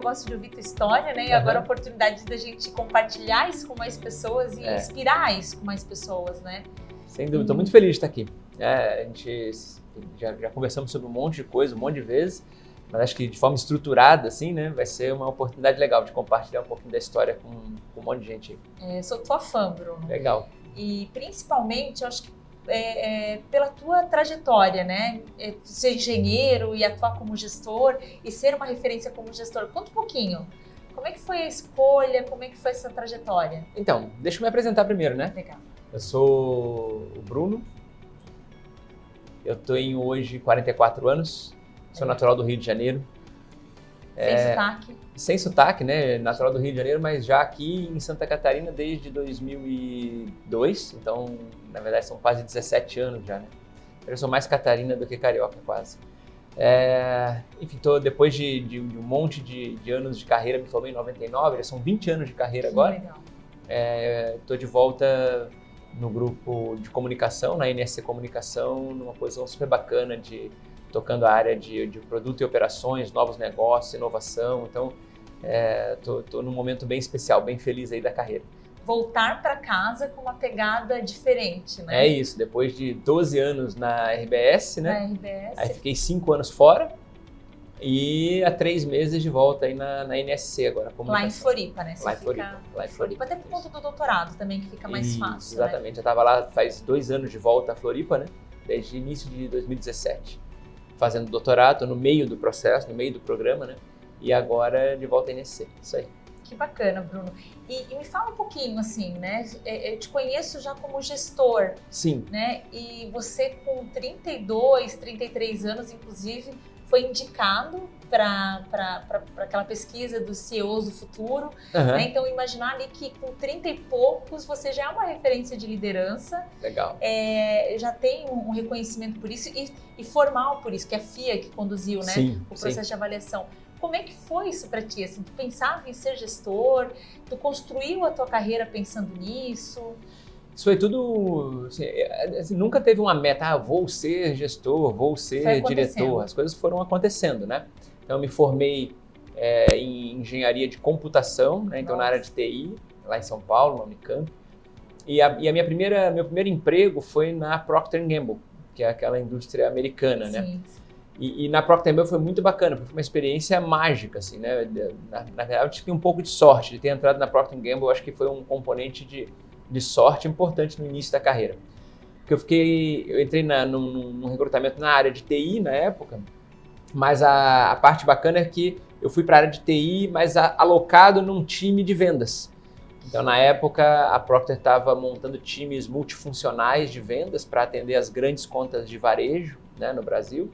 eu gosto de ouvir tua história, né? E agora a oportunidade da gente compartilhar isso com mais pessoas e inspirar isso com mais pessoas, né? Sem dúvida, estou muito feliz de estar aqui. A gente já conversamos sobre um monte de coisa, um monte de vezes, mas acho que de forma estruturada, assim, né? Vai ser uma oportunidade legal de compartilhar um pouquinho da história com um monte de gente. Sou tua fã, Bruno. Legal. E principalmente, eu acho que pela tua trajetória, né? Ser engenheiro e atuar como gestor e ser uma referência como gestor. Conta um pouquinho. Como é que foi a escolha? Como é que foi essa trajetória? Então, deixa eu me apresentar primeiro, né? Legal. Eu sou o Bruno. Eu tenho hoje 44 anos. Sou natural do Rio de Janeiro. Sem sotaque. Sem sotaque, né? Natural do Rio de Janeiro, mas já aqui em Santa Catarina desde 2002. Então, na verdade, são quase 17 anos já, né? Eu sou mais catarina do que carioca, quase. Enfim, depois de um monte de anos de carreira, me formei em 99, já são 20 anos de carreira agora. Legal. Estou de volta no grupo de comunicação, na NSC Comunicação, numa posição super bacana tocando a área de produto e operações, novos negócios, inovação. Então, estou num momento bem especial, bem feliz aí da carreira. Voltar para casa com uma pegada diferente, né? É isso, depois de 12 anos na RBS, né? Na RBS. Aí fiquei 5 anos fora e há 3 meses de volta aí na NSC agora. Lá em Floripa, né? Lá em Floripa. Até por conta do doutorado também, que fica mais fácil, exatamente. Né? Eu estava lá faz 2 anos de volta a Floripa, né? Desde o início de 2017. Fazendo doutorado, no meio do processo, no meio do programa, né? E agora de volta à NSC, isso aí. Que bacana, Bruno. E me fala um pouquinho, assim, né? Eu te conheço já como gestor. Sim. Né? E você com 32, 33 anos, inclusive, foi indicado para aquela pesquisa dos CEOs do futuro. Né? Então, imaginar ali que com 30 e poucos você já é uma referência de liderança. Legal. Já tem um reconhecimento por isso e formal por isso, que é a FIA que conduziu, né? Sim, o processo de avaliação. Como é que foi isso para ti? Assim, tu pensava em ser gestor? Tu construiu a tua carreira pensando nisso? Isso foi tudo... Assim, nunca teve uma meta, vou ser gestor, vou ser diretor. As coisas foram acontecendo, né? Então, eu me formei em engenharia de computação, né? Então, na área de TI, lá em São Paulo, na Unicamp. E meu primeiro emprego foi na Procter & Gamble, que é aquela indústria americana, Sim. né? E na Procter & Gamble foi muito bacana, porque foi uma experiência mágica, assim, né? Na verdade, eu tive um pouco de sorte de ter entrado na Procter & Gamble. Eu acho que foi um componente de sorte importante no início da carreira. Porque eu entrei num recrutamento na área de TI na época, mas a parte bacana é que eu fui para a área de TI, mas alocado num time de vendas. Então, na época, a Procter estava montando times multifuncionais de vendas para atender as grandes contas de varejo, né, no Brasil.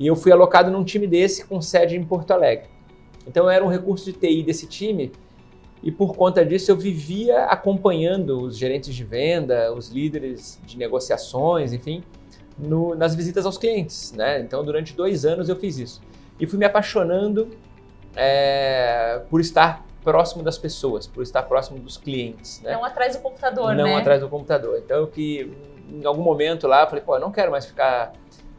E eu fui alocado num time desse com sede em Porto Alegre. Então, eu era um recurso de TI desse time e, por conta disso, eu vivia acompanhando os gerentes de venda, os líderes de negociações, enfim, nas visitas aos clientes, né? Então, durante 2 anos eu fiz isso. E fui me apaixonando por estar próximo das pessoas, por estar próximo dos clientes, né? Não atrás do computador, né? Não atrás do computador. Então, em algum momento lá, eu falei, eu não quero mais ficar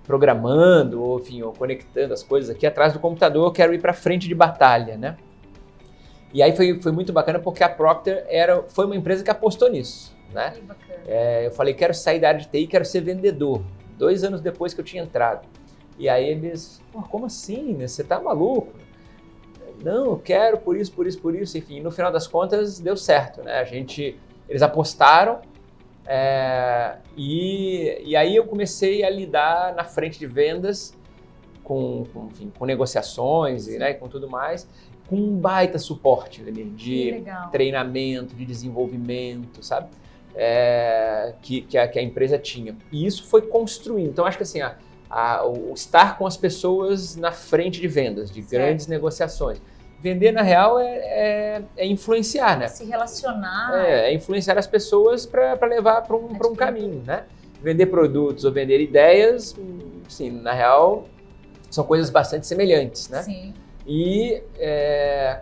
programando ou conectando as coisas aqui atrás do computador, eu quero ir para frente de batalha, né? E aí foi muito bacana porque a Procter foi uma empresa que apostou nisso, né? Que bacana. Eu falei, quero sair da área de TI, quero ser vendedor. 2 anos depois que eu tinha entrado. E aí eles, como assim? Né? Você tá maluco? Não, eu quero por isso. Enfim, no final das contas deu certo, né? Eles apostaram. E aí eu comecei a lidar na frente de vendas com negociações e, né, com tudo mais, com um baita suporte de treinamento, de desenvolvimento, sabe? Que a empresa tinha. E isso foi construindo. Então, acho que assim, o estar com as pessoas na frente de vendas, de grandes negociações. Vender, na real, é influenciar, né? Se relacionar. É influenciar as pessoas para levar para um caminho, né? Vender produtos ou vender ideias, sim, na real, são coisas bastante semelhantes, né? Sim. E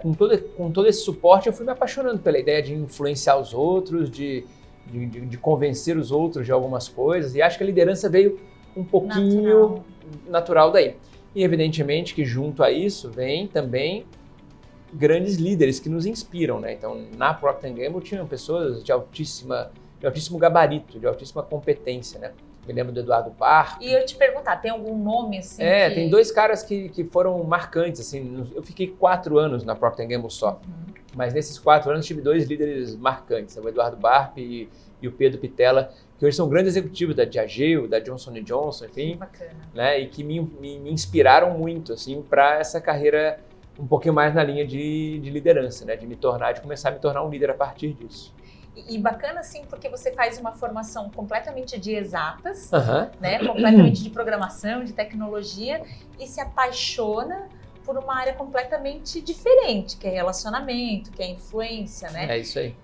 com todo esse suporte, eu fui me apaixonando pela ideia de influenciar os outros, de convencer os outros de algumas coisas. E acho que a liderança veio um pouquinho natural daí. E, evidentemente, que junto a isso vem também grandes líderes que nos inspiram, né? Então, na Procter & Gamble tinham pessoas de altíssimo gabarito, de altíssima competência, né? Me lembro do Eduardo Barp. E eu te perguntar, tem algum nome assim? Tem 2 caras que foram marcantes, assim. Eu fiquei 4 anos na Procter & Gamble só, mas nesses 4 anos tive 2 líderes marcantes, o Eduardo Barp e o Pedro Pitella, que hoje são grandes executivos da Diageo, da Johnson & Johnson, enfim. Que bacana. Né? E que me inspiraram muito, assim, para essa carreira um pouquinho mais na linha de liderança, né? De começar a me tornar um líder a partir disso. E bacana, assim, porque você faz uma formação completamente de exatas, né? Completamente de programação, de tecnologia, e se apaixona por uma área completamente diferente, que é relacionamento, que é influência, né? É isso aí.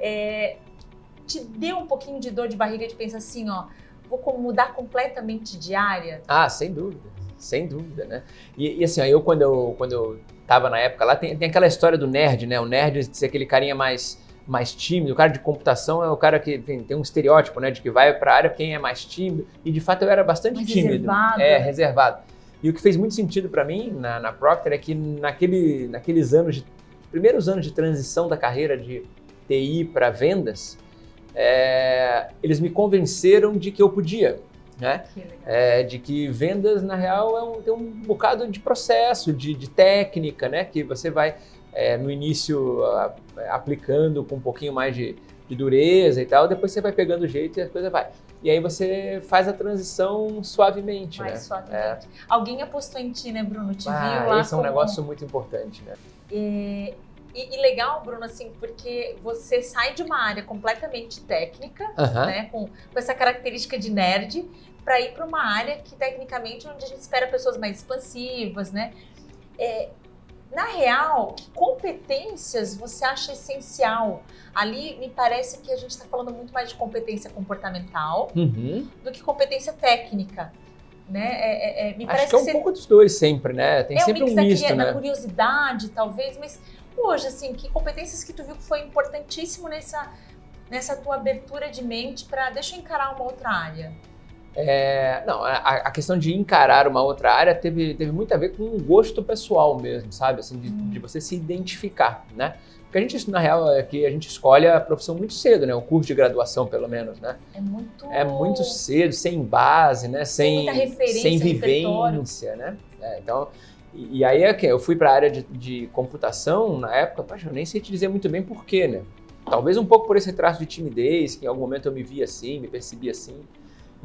Te deu um pouquinho de dor de barriga de pensar assim, ó, vou mudar completamente de área? Ah, sem dúvida, né? E assim, ó, quando eu tava na época lá, tem aquela história do nerd, né? O nerd de ser aquele carinha mais tímido, o cara de computação é o cara que tem um estereótipo, né, de que vai para a área quem é mais tímido, e de fato eu era bastante mais tímido. Reservado. E o que fez muito sentido para mim na Procter é que naqueles primeiros anos de transição da carreira de TI para vendas, eles me convenceram de que eu podia, né? De que vendas, na real, tem um bocado de processo, de técnica, né, que você vai no início aplicando com um pouquinho mais de dureza e tal, depois você vai pegando o jeito e a coisa vai. E aí você faz a transição suavemente, né? Suavemente. Alguém apostou em ti, né, Bruno? Te viu lá. Esse é um negócio muito importante, né? E legal, Bruno, assim, porque você sai de uma área completamente técnica, né, com essa característica de nerd, para ir para uma área que, tecnicamente, onde a gente espera pessoas mais expansivas, né? Na real, que competências você acha essencial? Ali, me parece que a gente está falando muito mais de competência comportamental do que competência técnica, né? Me parece acho que é um pouco dos dois sempre, né? Tem sempre um misto, né? Da curiosidade, talvez, mas hoje, assim, que competências que tu viu que foi importantíssimo nessa tua abertura de mente para deixa eu encarar uma outra área? Não, a questão de encarar uma outra área teve muito a ver com um gosto pessoal mesmo, sabe? Assim, de você se identificar, né? Porque a gente, na real, a gente escolhe a profissão muito cedo, né? O curso de graduação, pelo menos, né? É muito cedo, sem base, né? Sem vivência, né? Então, e aí eu fui para a área de computação na época, eu nem sei te dizer muito bem por quê, né? Talvez um pouco por esse traço de timidez, que em algum momento eu me via assim, me percebia assim.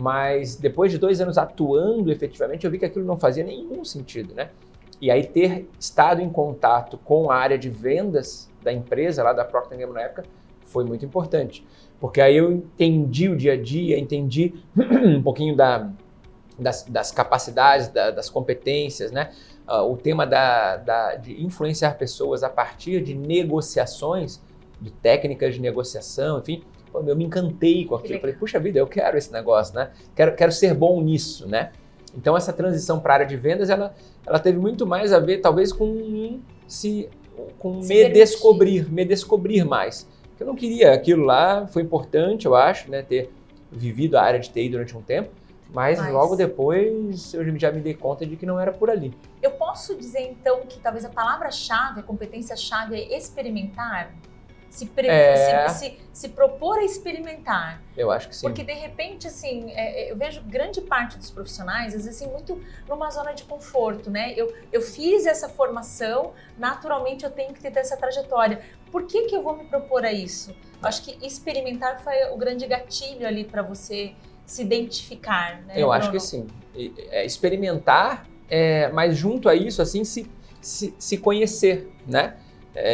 Mas depois de 2 anos atuando efetivamente, eu vi que aquilo não fazia nenhum sentido, né? E aí ter estado em contato com a área de vendas da empresa, lá da Procter & Gamble na época, foi muito importante. Porque aí eu entendi o dia a dia, entendi um pouquinho das capacidades, das competências, né? O tema de influenciar pessoas a partir de negociações, de técnicas de negociação, enfim. Eu me encantei com aquilo. Eu falei, puxa vida, eu quero esse negócio, né? Quero ser bom nisso, né? Então, essa transição para a área de vendas, ela teve muito mais a ver, talvez, com me descobrir mais. Porque eu não queria aquilo lá, foi importante, eu acho, né? Ter vivido a área de TI durante um tempo, mas logo depois eu já me dei conta de que não era por ali. Eu posso dizer, então, que talvez a palavra-chave, a competência-chave é experimentar? Se propor a experimentar. Eu acho que sim. Porque, de repente, assim, eu vejo grande parte dos profissionais, às vezes, assim, muito numa zona de conforto, né? Eu fiz essa formação, naturalmente eu tenho que ter essa trajetória. Por que eu vou me propor a isso? Eu acho que experimentar foi o grande gatilho ali para você se identificar, né? Eu acho que sim. Experimentar, mas junto a isso, assim, se conhecer, né?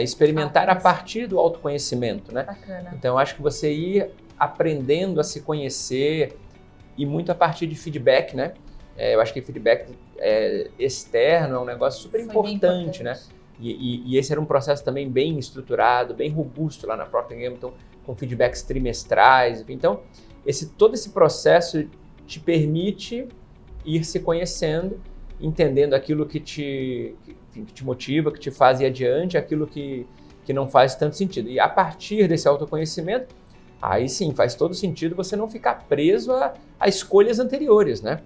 Experimentar a partir do autoconhecimento, né? Bacana. Então, eu acho que você ir aprendendo a se conhecer e muito a partir de feedback, né? Eu acho que feedback externo é um negócio super importante, né? E esse era um processo também bem estruturado, bem robusto lá na Procter & Gamble, então, com feedbacks trimestrais. Então, todo esse processo te permite ir se conhecendo, entendendo aquilo que te motiva, que te faz ir adiante, aquilo que não faz tanto sentido. E a partir desse autoconhecimento, aí sim, faz todo sentido você não ficar preso a escolhas anteriores, né?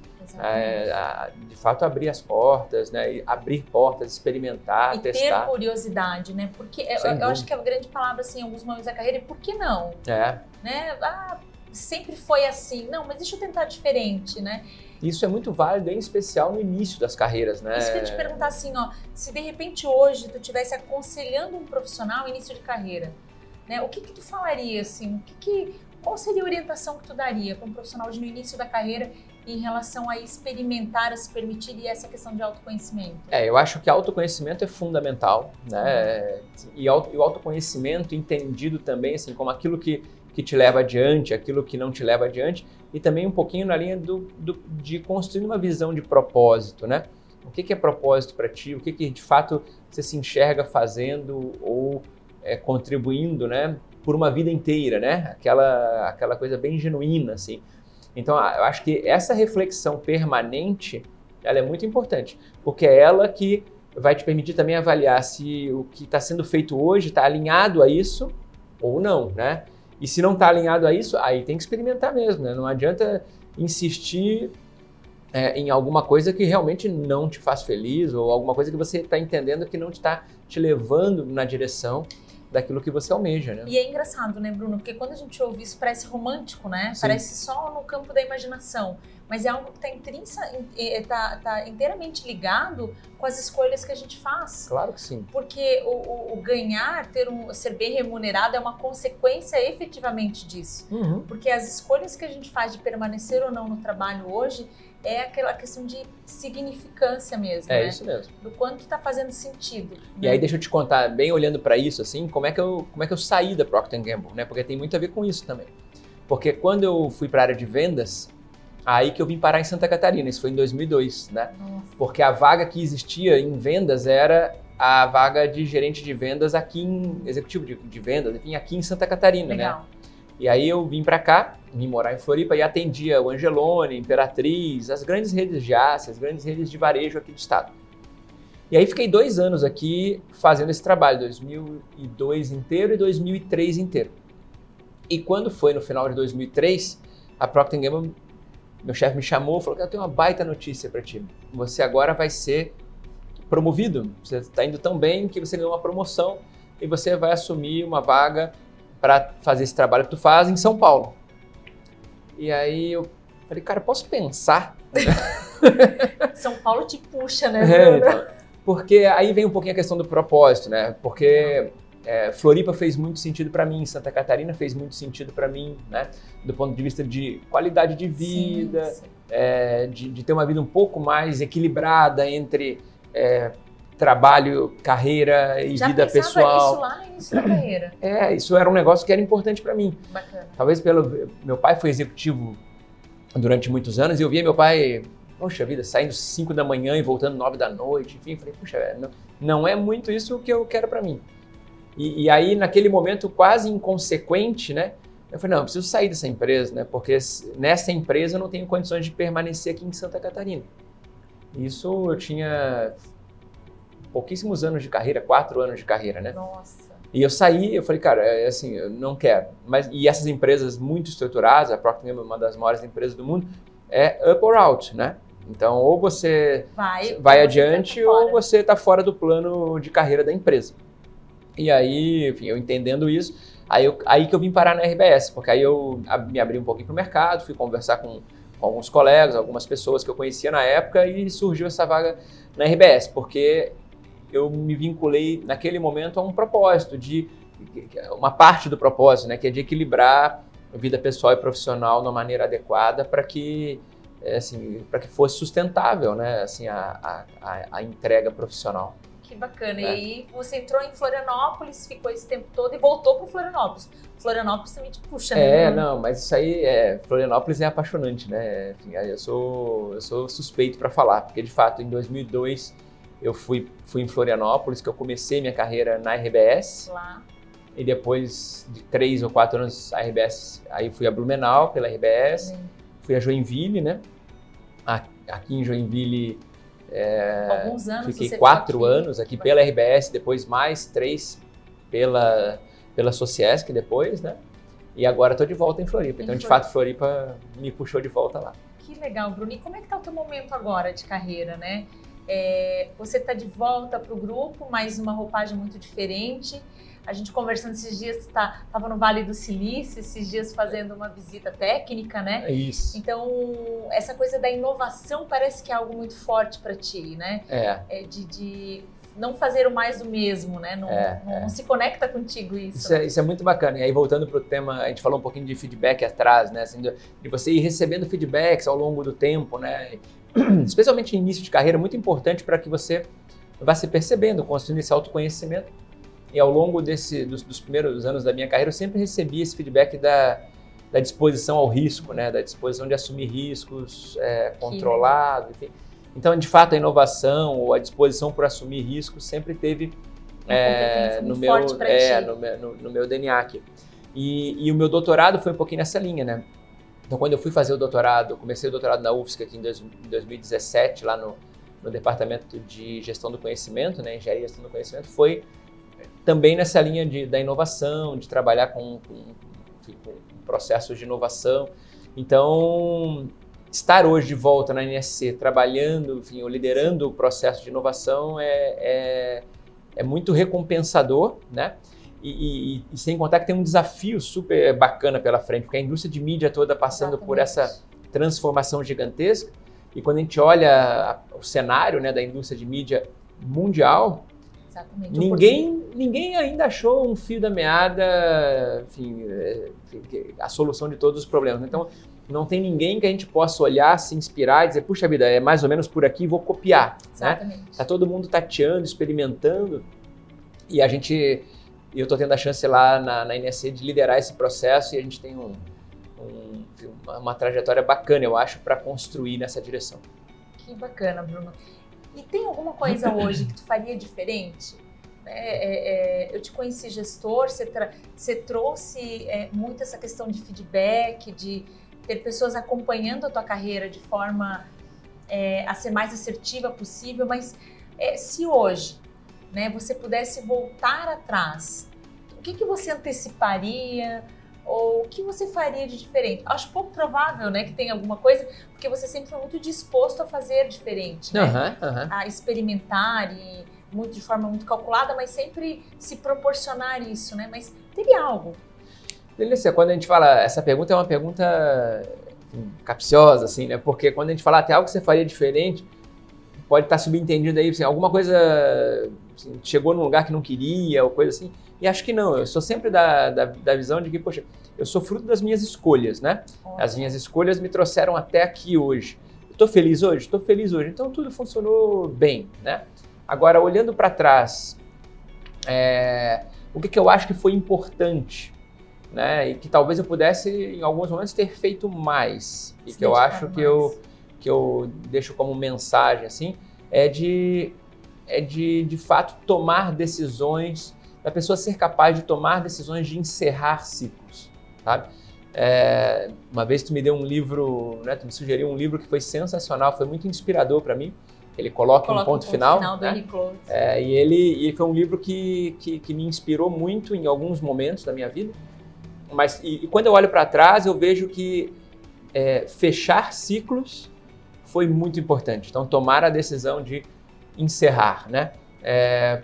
De fato, abrir as portas, né? Abrir portas, experimentar, e testar. Ter curiosidade, né? Porque eu acho que a grande palavra, assim, em alguns momentos da carreira é por que não? Né? Sempre foi assim. Não, mas deixa eu tentar diferente, né? Isso é muito válido, em especial no início das carreiras, né? Isso que eu ia te perguntar assim, se de repente hoje tu estivesse aconselhando um profissional no início de carreira, né? O que tu falaria, assim? Qual seria a orientação que tu daria para um profissional no início da carreira em relação a experimentar, a se permitir e essa questão de autoconhecimento? Eu acho que autoconhecimento é fundamental, né? E o autoconhecimento entendido também, assim, como aquilo que te leva adiante, aquilo que não te leva adiante, e também um pouquinho na linha de construir uma visão de propósito, né? O que é propósito para ti? O que de fato você se enxerga fazendo ou contribuindo, né? Por uma vida inteira, né? Aquela coisa bem genuína, assim. Então, eu acho que essa reflexão permanente, ela é muito importante, porque é ela que vai te permitir também avaliar se o que está sendo feito hoje está alinhado a isso ou não, né? E se não está alinhado a isso, aí tem que experimentar mesmo, né? Não adianta insistir em alguma coisa que realmente não te faz feliz ou alguma coisa que você está entendendo que não está te levando na direção daquilo que você almeja, né? E é engraçado, né, Bruno? Porque quando a gente ouve isso, parece romântico, né? Sim. Parece só no campo da imaginação. Mas é algo que está inteiramente ligado com as escolhas que a gente faz. Claro que sim. Porque o ganhar, ser bem remunerado é uma consequência efetivamente disso. Uhum. Porque as escolhas que a gente faz de permanecer ou não no trabalho hoje é aquela questão de significância mesmo, né? É isso mesmo. Do quanto está fazendo sentido. E aí deixa eu te contar, bem olhando para isso, assim, como é que eu saí da Procter & Gamble, né? Porque tem muito a ver com isso também. Porque quando eu fui para a área de vendas, aí que eu vim parar em Santa Catarina, isso foi em 2002, né? Nossa. Porque a vaga que existia em vendas era a vaga de gerente de vendas executivo de vendas, enfim, aqui em Santa Catarina, Legal. né? E aí eu vim para cá, vim morar em Floripa e atendia o Angelone, Imperatriz, as grandes redes de aço, as grandes redes de varejo aqui do estado. E aí fiquei 2 anos aqui fazendo esse trabalho, 2002 inteiro e 2003 inteiro. E quando foi no final de 2003, a Procter & Gamble, meu chefe me chamou e falou que eu tenho uma baita notícia para ti. Você agora vai ser promovido. Você está indo tão bem que você ganhou uma promoção e você vai assumir uma vaga para fazer esse trabalho que tu faz em São Paulo. E aí eu falei, cara, posso pensar? São Paulo te puxa, né, Bruno? Então, porque aí vem um pouquinho a questão do propósito, né? Porque Floripa fez muito sentido para mim, Santa Catarina fez muito sentido para mim, né? Do ponto de vista de qualidade de vida, sim. De ter uma vida um pouco mais equilibrada entre trabalho, carreira e vida pessoal. Já pensava isso lá no início da carreira? Isso era um negócio que era importante para mim. Bacana. Talvez meu pai foi executivo durante muitos anos e eu via meu pai, poxa vida, saindo 5 da manhã e voltando 9 da noite, enfim, falei, puxa, não é muito isso que eu quero para mim. E aí, naquele momento quase inconsequente, né, eu falei, não, eu preciso sair dessa empresa, né, porque nessa empresa eu não tenho condições de permanecer aqui em Santa Catarina. Isso eu tinha pouquíssimos anos de carreira, 4 anos de carreira, né? Nossa. E eu saí, eu falei, cara, assim, eu não quero. E essas empresas muito estruturadas, a Procter & Gamble é uma das maiores empresas do mundo, é up or out, né? Então, ou você vai adiante ou você está fora do plano de carreira da empresa. E aí, enfim, eu entendendo isso, aí que eu vim parar na RBS, porque aí eu me abri um pouquinho para o mercado, fui conversar com alguns colegas, algumas pessoas que eu conhecia na época e surgiu essa vaga na RBS, porque eu me vinculei naquele momento a um propósito, uma parte do propósito, né, que é de equilibrar a vida pessoal e profissional de uma maneira adequada para que fosse sustentável, né, assim, a entrega profissional. Que bacana. E aí você entrou em Florianópolis, ficou esse tempo todo e voltou para Florianópolis. Florianópolis também te puxa, né? Não, mas isso aí, Florianópolis é apaixonante, né? Enfim, eu sou suspeito para falar, porque de fato em 2002 eu fui em Florianópolis, que eu comecei minha carreira na RBS. Lá. E depois de 3 ou 4 anos a RBS, aí fui a Blumenau pela RBS, fui a Joinville, né? Aqui em Joinville alguns anos fiquei 4 anos aqui pela RBS, depois mais 3 pela Sociesc depois, né? E agora estou de volta em Floripa. Então, de fato, Floripa me puxou de volta lá. Que Que legal, Bruno. E como é que está o teu momento agora de carreira, né? Você está de volta para o grupo, mas numa roupagem muito diferente. A gente conversando esses dias, estava no Vale do Silício, esses dias fazendo uma visita técnica, né? É isso. Então, essa coisa da inovação parece que é algo muito forte para ti, né? De não fazer o mais do mesmo, né? Não se conecta contigo isso. Isso é muito bacana. E aí, voltando para o tema, a gente falou um pouquinho de feedback atrás, né? Assim, de você ir recebendo feedbacks ao longo do tempo, né? Especialmente no início de carreira, muito importante para que você vá se percebendo, construindo esse autoconhecimento. E ao longo dos primeiros anos da minha carreira, eu sempre recebi esse feedback da disposição ao risco, né? Da disposição de assumir riscos controlados, enfim. Então, de fato, a inovação ou a disposição por assumir riscos sempre teve no meu DNA aqui. E o meu doutorado foi um pouquinho nessa linha, né? Então, quando eu fui fazer o doutorado, comecei o doutorado na UFSC aqui em 2017, lá no Departamento de Gestão do Conhecimento, né? Engenharia e Gestão do Conhecimento, foi também nessa linha da inovação, de trabalhar com processos de inovação. Então, estar hoje de volta na NSC, trabalhando, enfim, ou liderando o processo de inovação é muito recompensador, né? E sem contar que tem um desafio super bacana pela frente, porque a indústria de mídia toda passando por essa transformação gigantesca. E quando a gente olha o cenário, né, da indústria de mídia mundial, ninguém ainda achou um fio da meada, enfim, a solução de todos os problemas. Então, não tem ninguém que a gente possa olhar, se inspirar e dizer, puxa vida, é mais ou menos por aqui, vou copiar. Exatamente. Né? Tá todo mundo tateando, experimentando, e eu estou tendo a chance lá na NSC de liderar esse processo, e a gente tem uma trajetória bacana, eu acho, para construir nessa direção. Que bacana, Bruno. E tem alguma coisa hoje que tu faria diferente? Eu te conheci gestor, você trouxe muito essa questão de feedback, de ter pessoas acompanhando a tua carreira de forma a ser mais assertiva possível, mas se hoje, né, você pudesse voltar atrás, o que você anteciparia ou o que você faria de diferente? Acho pouco provável, né, que tenha alguma coisa, porque você sempre foi muito disposto a fazer diferente, né? A experimentar e de forma muito calculada, mas sempre se proporcionar isso, né? Mas teria algo? Delícia, quando a gente fala, essa pergunta é uma pergunta capciosa, assim, né? Porque quando a gente fala, tem algo que você faria diferente, pode estar subentendido aí, assim, alguma coisa assim, chegou num lugar que não queria, ou coisa assim. E acho que não, eu sou sempre da visão de que, poxa, eu sou fruto das minhas escolhas, né? As minhas escolhas me trouxeram até aqui hoje. Estou feliz hoje? Estou feliz hoje. Então tudo funcionou bem, né? Agora, olhando para trás, o que eu acho que foi importante, né? E que talvez eu pudesse, em alguns momentos, ter feito mais. E que eu acho que eu deixo como mensagem, assim, é de fato tomar decisões, da pessoa ser capaz de tomar decisões de encerrar ciclos, sabe? Uma vez tu me deu um livro, né, tu me sugeriu um livro que foi sensacional, foi muito inspirador para mim. Ele coloca um ponto final, né? E foi um livro que me inspirou muito em alguns momentos da minha vida. Mas quando eu olho para trás, eu vejo que fechar ciclos foi muito importante. Então, tomar a decisão de encerrar, né?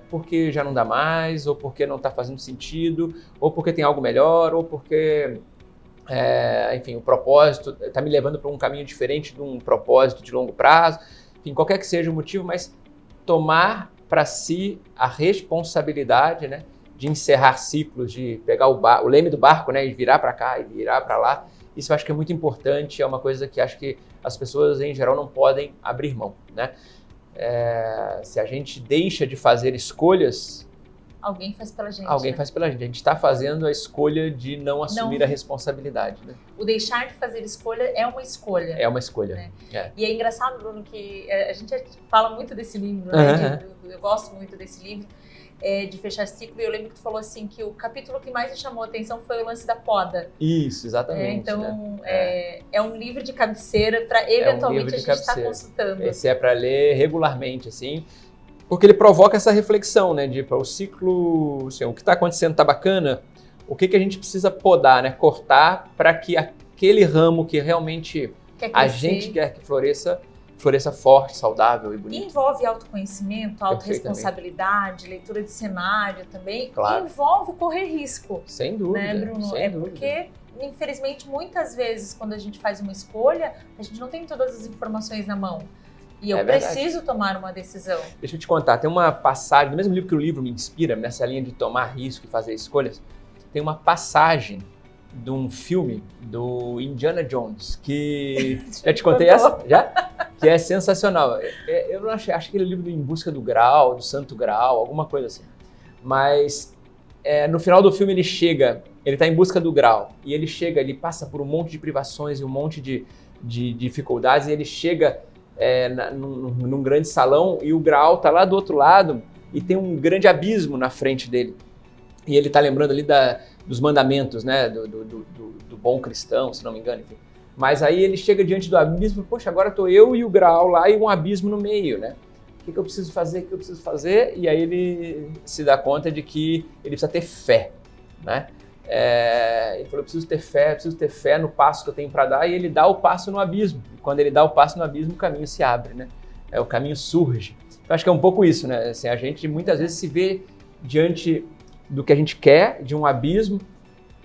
Porque já não dá mais, ou porque não está fazendo sentido, ou porque tem algo melhor, ou porque, enfim, o propósito está me levando para um caminho diferente de um propósito de longo prazo. Enfim, qualquer que seja o motivo, mas tomar para si a responsabilidade, né, de encerrar ciclos, de pegar o leme do barco, né, e virar para cá e virar para lá. Isso eu acho que é muito importante, é uma coisa que acho que as pessoas em geral não podem abrir mão, né? Se a gente deixa de fazer escolhas... Alguém faz pela gente. Alguém faz pela gente. A gente está fazendo a escolha de não assumir a responsabilidade, né? O deixar de fazer escolha é uma escolha. É uma escolha. Né? E é engraçado, Bruno, que a gente fala muito desse livro, né? Eu gosto muito desse livro, de fechar ciclo. E eu lembro que tu falou assim, que o capítulo que mais me chamou a atenção foi o lance da poda. Isso, exatamente. Então, né? É um livro de cabeceira para eventualmente a gente estar consultando. Esse é para ler regularmente, assim. Porque ele provoca essa reflexão, né, de o ciclo, assim, o que está acontecendo está bacana, o que a gente precisa podar, né, cortar para que aquele ramo que realmente quer crescer. A gente quer que floresça forte, saudável e bonito. Envolve autoconhecimento, autorresponsabilidade, leitura de cenário também. Claro. Envolve correr risco. Sem dúvida. Né, Bruno? Sem dúvida. Porque, infelizmente, muitas vezes, quando a gente faz uma escolha, a gente não tem todas as informações na mão. E eu preciso tomar uma decisão. Deixa eu te contar, tem uma passagem, no mesmo livro que o livro me inspira, nessa linha de tomar risco e fazer escolhas, tem uma passagem de um filme do Indiana Jones, que... Já te contei essa? Já? Que é sensacional. Eu não acho aquele livro do Em Busca do Graal, do Santo Graal, alguma coisa assim. Mas no final do filme ele está em busca do Graal, e ele passa por um monte de privações e um monte de dificuldades, e ele chega num grande salão, e o Graal está lá do outro lado, e tem um grande abismo na frente dele. E ele está lembrando ali dos mandamentos, né, do bom cristão, se não me engano, enfim. Mas aí ele chega diante do abismo, poxa, agora estou eu e o Graal lá e um abismo no meio, né? O que eu preciso fazer? O que eu preciso fazer? E aí ele se dá conta de que ele precisa ter fé, né? Ele falou, eu preciso ter fé no passo que eu tenho para dar, e ele dá o passo no abismo. E quando ele dá o passo no abismo, o caminho se abre, né? O caminho surge. Eu acho que é um pouco isso, né? Assim, a gente muitas vezes se vê diante do que a gente quer, de um abismo,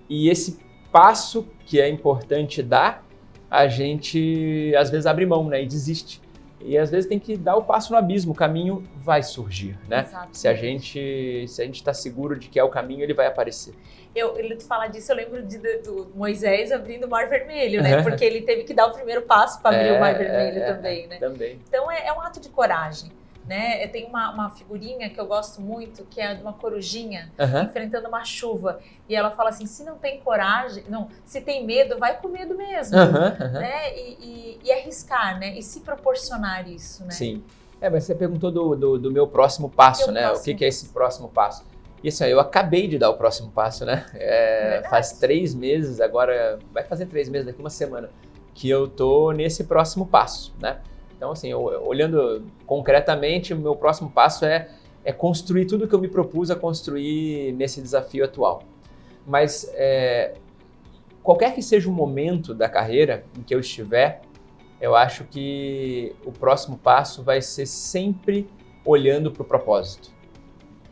e esse passo que é importante dar, a gente às vezes abre mão, né, e desiste. E às vezes tem que dar o passo no abismo, o caminho vai surgir, né? Exatamente. Se a gente está seguro de que é o caminho, ele vai aparecer. Ele fala disso, eu lembro do Moisés abrindo o Mar Vermelho, né? Porque ele teve que dar o primeiro passo para abrir o Mar Vermelho também, né? Também. Então é um ato de coragem. Né? Tem uma figurinha que eu gosto muito, que é de uma corujinha enfrentando uma chuva. E ela fala assim, se não tem coragem, se tem medo, vai com medo mesmo. Né? E arriscar, né? E se proporcionar isso. Né? Sim. Mas você perguntou do meu próximo passo, né? O que é esse próximo passo? E assim, eu acabei de dar o próximo passo, né? Faz 3 meses, agora vai fazer 3 meses, daqui uma semana, que eu tô nesse próximo passo, né? Então, assim, olhando concretamente, o meu próximo passo é construir tudo que eu me propus a construir nesse desafio atual. Mas qualquer que seja o momento da carreira em que eu estiver, eu acho que o próximo passo vai ser sempre olhando para o propósito.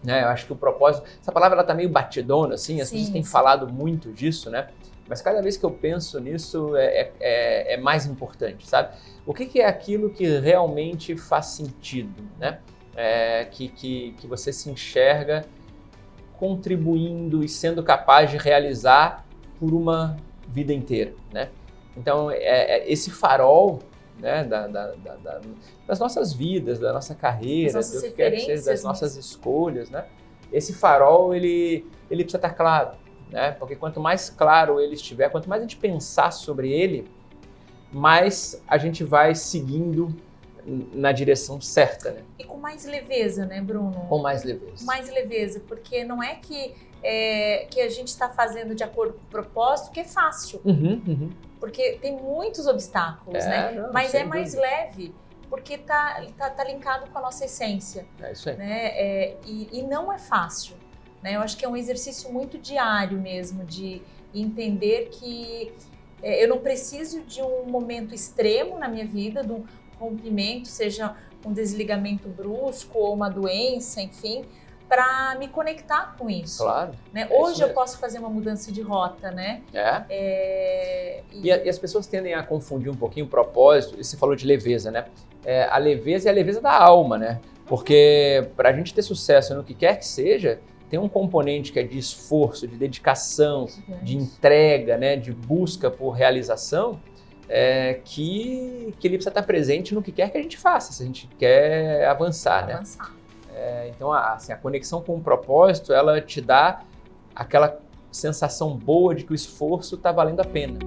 Né? Eu acho que o propósito... Essa palavra está meio batidona, assim, as pessoas têm falado muito disso, né? Mas cada vez que eu penso nisso é mais importante, sabe? O que é aquilo que realmente faz sentido, né? Que você se enxerga contribuindo e sendo capaz de realizar por uma vida inteira, né? Então, esse farol, né, das nossas vidas, da nossa carreira, do que quer que seja, das nossas escolhas, né? Esse farol, ele precisa estar claro. Né? Porque quanto mais claro ele estiver, quanto mais a gente pensar sobre ele, mais a gente vai seguindo na direção certa. Né? E com mais leveza, né, Bruno? Com mais leveza. Mais leveza, porque não é que a gente está fazendo de acordo com o propósito, que é fácil. Porque tem muitos obstáculos, né? Não, mas é mais leve, porque tá linkado com a nossa essência. É isso aí. Né? E não é fácil. Eu acho que é um exercício muito diário mesmo, de entender que eu não preciso de um momento extremo na minha vida, de um rompimento, seja um desligamento brusco ou uma doença, enfim, para me conectar com isso. Claro. Né? Hoje eu posso fazer uma mudança de rota, né? E as pessoas tendem a confundir um pouquinho o propósito, e você falou de leveza, né? A leveza é a leveza da alma, né? Porque para a gente ter sucesso no que quer que seja, tem um componente que é de esforço, de dedicação, de entrega, né, de busca por realização, que ele precisa estar presente no que quer que a gente faça, se a gente quer avançar. Né? Então, assim, a conexão com o propósito, ela te dá aquela sensação boa de que o esforço está valendo a pena.